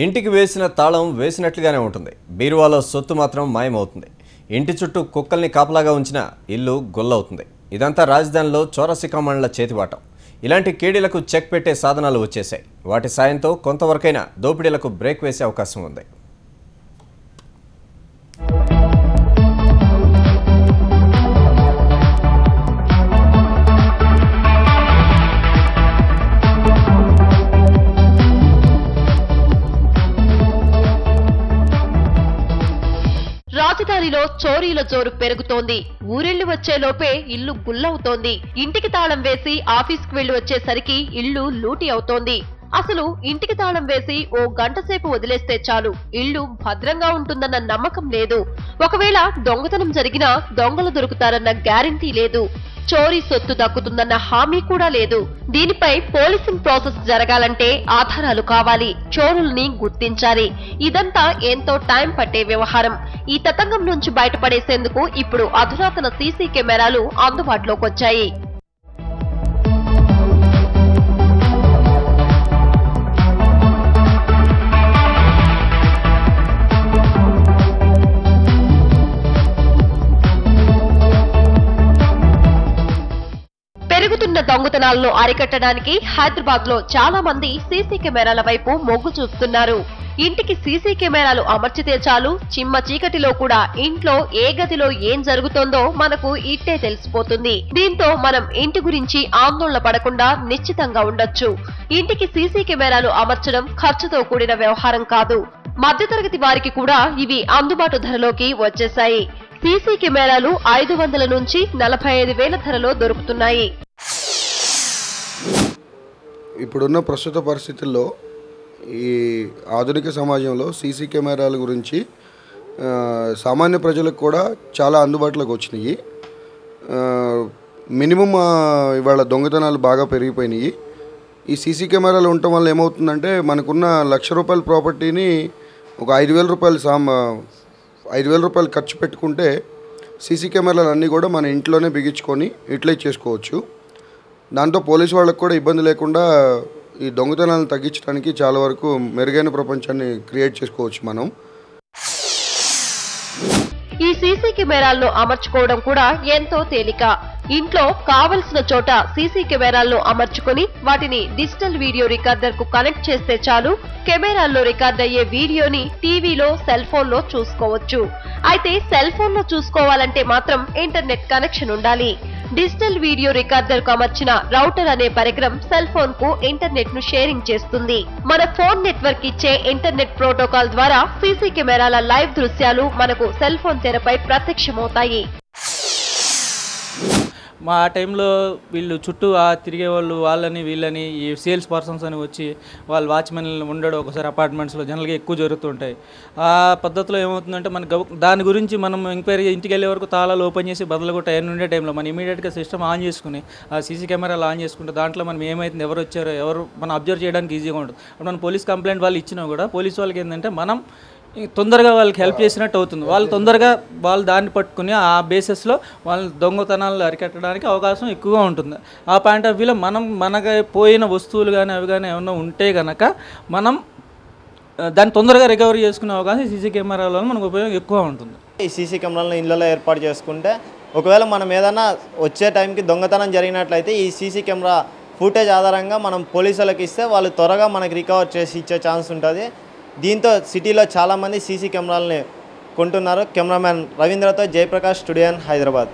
ఇంటికి వేసిన తాళం వేసినట్లుగానే ఉంటుంది. బీరువాలో సొత్తు మాత్రం మాయమవుతుంది. ఇంటి చుట్టూ కుక్కల్ని కాపలాగా ఉంచిన ఇల్లు గొల్లవుతుంది. ఇదంతా రాజధానిలో చోరసికామణుల చేతివాటం. ఇలాంటి కేడీలకు చెక్ పెట్టే సాధనాలు వచ్చేసాయి. వాటి సాయంతో కొంతవరకైనా దోపిడీలకు బ్రేక్ వేసే అవకాశం ఉంది. రాజధానిలో చోరీల జోరు పెరుగుతోంది. ఊరెళ్లి వచ్చే లోపే ఇల్లు గుల్లవుతోంది. ఇంటికి తాళం వేసి ఆఫీస్కి వెళ్లి వచ్చేసరికి ఇల్లు లూటీ అవుతోంది. అసలు ఇంటికి తాళం వేసి ఓ గంట సేపు వదిలేస్తే చాలు, ఇల్లు భద్రంగా ఉంటుందన్న నమ్మకం లేదు. ఒకవేళ దొంగతనం జరిగినా దొంగలు దొరుకుతారన్న గ్యారంటీ లేదు. చోరీ సొత్తు దక్కుతుందన్న హామీ కూడా లేదు. దీనిపై పోలీసింగ్ ప్రాసెస్ జరగాలంటే ఆధారాలు కావాలి, చోరుల్ని గుర్తించాలి. ఇదంతా ఎంతో టైం పట్టే వ్యవహారం. ఈ తతంగం నుంచి బయటపడేసేందుకు ఇప్పుడు అధునాతన సీసీ కెమెరాలు అందుబాటులోకి వచ్చాయి. పెరుగుతున్న దొంగతనాలను అరికట్టడానికి హైదరాబాద్ లో చాలా మంది సీసీ కెమెరాల వైపు మొగ్గు చూపుతున్నారు. ఇంటికి సీసీ కెమెరాలు అమర్చితే చాలు, చిమ్మ చీకటిలో కూడా ఇంట్లో ఏ గదిలో ఏం జరుగుతోందో మనకు ఇట్టే తెలిసిపోతుంది. దీంతో మనం ఇంటి గురించి ఆందోళన పడకుండా నిశ్చితంగా ఉండొచ్చు. ఇంటికి సీసీ కెమెరాలు అమర్చడం ఖర్చుతో కూడిన వ్యవహారం కాదు. మధ్యతరగతి వారికి కూడా ఇవి అందుబాటు ధరలోకి వచ్చేశాయి. సీసీ కెమెరాలు 500 నుంచి 45,000 ధరలో దొరుకుతున్నాయి. ఇప్పుడున్న ప్రస్తుత పరిస్థితుల్లో ఈ ఆధునిక సమాజంలో సీసీ కెమెరాల గురించి సామాన్య ప్రజలకు కూడా చాలా అందుబాటులోకి వచ్చినాయి. మినిమం ఇవాళ దొంగతనాలు బాగా పెరిగిపోయినాయి. ఈ సీసీ కెమెరాలు ఉండటం వల్ల ఏమవుతుందంటే మనకున్న ₹1,00,000 ప్రాపర్టీని ఒక ₹5,000 ఖర్చు పెట్టుకుంటే సీసీ కెమెరాలు అన్నీ కూడా మన ఇంట్లోనే బిగించుకొని యూటిలైజ్ చేసుకోవచ్చు. దాంతో పోలీసు వాళ్ళకు కూడా ఇబ్బంది లేకుండా ఈ దొంగతనాలను తగ్గించడానికి చాలా వరకు మెరుగైన ప్రపంచాన్ని క్రియేట్ చేసుకోవచ్చు మనం. ఈ సీసీ కెమెరాలను అమర్చుకోవడం కూడా ఎంతో తేలిక. ఇంట్లో కావలసిన చోట సీసీ కెమెరాలను అమర్చుకుని వాటిని డిజిటల్ వీడియో రికార్డర్ కు కనెక్ట్ చేస్తే చాలు, కెమెరాల్లో రికార్డ్ అయ్యే వీడియోని టీవీలో, సెల్ ఫోన్ లో చూసుకోవచ్చు. అయితే సెల్ ఫోన్ లో చూసుకోవాలంటే మాత్రం ఇంటర్నెట్ కనెక్షన్ ఉండాలి. డిజిటల్ వీడియో రికార్డర్ కు అమర్చిన రౌటర్ అనే పరికరం సెల్ ఫోన్ కు ఇంటర్నెట్ ను షేరింగ్ చేస్తుంది. మన ఫోన్ నెట్వర్క్ ఇచ్చే ఇంటర్నెట్ ప్రోటోకాల్ ద్వారా సీసీ కెమెరాల లైవ్ దృశ్యాలు మనకు సెల్ ఫోన్ తెరపై ప్రత్యక్షమవుతాయి. మా టైంలో వీళ్ళు చుట్టూ తిరిగే వాళ్ళు, వాళ్ళని వీళ్ళని ఈ సేల్స్ పర్సన్స్ అని వచ్చి వాళ్ళు వాచ్మెన్ ఉండడం ఒకసారి అపార్ట్మెంట్స్లో జనరల్గా ఎక్కువ జరుగుతుంటాయి. ఆ పద్ధతిలో ఏమవుతుందంటే మన దాని గురించి మనం ఎంక్వైరీ ఇంటికి వెళ్ళే వరకు తాళాలు ఓపెన్ చేసి బదలగొట్ట అయ్యి ఉండే టైంలో మనం ఇమీడియట్గా సిస్టమ్ ఆన్ చేసుకుని ఆ సీసీ కెమెరాలు ఆన్ చేసుకుంటే దాంట్లో మనం ఏమైతుంది, ఎవరు వచ్చారో ఎవరు మనం అబ్జర్వ్ చేయడానికి ఈజీగా ఉంటుంది. అప్పుడు మనం పోలీస్ కంప్లైంట్ వాళ్ళు ఇచ్చినా కూడా పోలీసు వాళ్ళకి ఏంటంటే మనం తొందరగా వాళ్ళకి హెల్ప్ చేసినట్టు అవుతుంది. వాళ్ళు తొందరగా వాళ్ళు దాన్ని పట్టుకుని ఆ బేసిస్లో వాళ్ళ దొంగతనాలు అరికట్టడానికి అవకాశం ఎక్కువగా ఉంటుంది. ఆ పాయింట్ ఆఫ్ వ్యూలో మనకు పోయిన వస్తువులు కానీ అవి కానీ ఏమన్నా ఉంటే కనుక మనం దాన్ని తొందరగా రికవరీ చేసుకునే అవకాశం సీసీ కెమెరాల వల్ల మనకు ఉపయోగం ఎక్కువ ఉంటుంది. ఈ సీసీ కెమెరాలను ఇళ్ళలో ఏర్పాటు చేసుకుంటే ఒకవేళ మనం ఏదైనా వచ్చే టైంకి దొంగతనం జరిగినట్లయితే ఈ సీసీ కెమెరా ఫుటేజ్ ఆధారంగా మనం పోలీసులకు ఇస్తే వాళ్ళు త్వరగా మనకి రికవర్ చేసి ఇచ్చే ఛాన్స్ ఉంటుంది. దీంతో సిటీలో చాలామంది సీసీ కెమెరాలని కొంటున్నారు. కెమెరామ్యాన్ రవీంద్రతో జయప్రకాష్, స్టూడియో, హైదరాబాద్.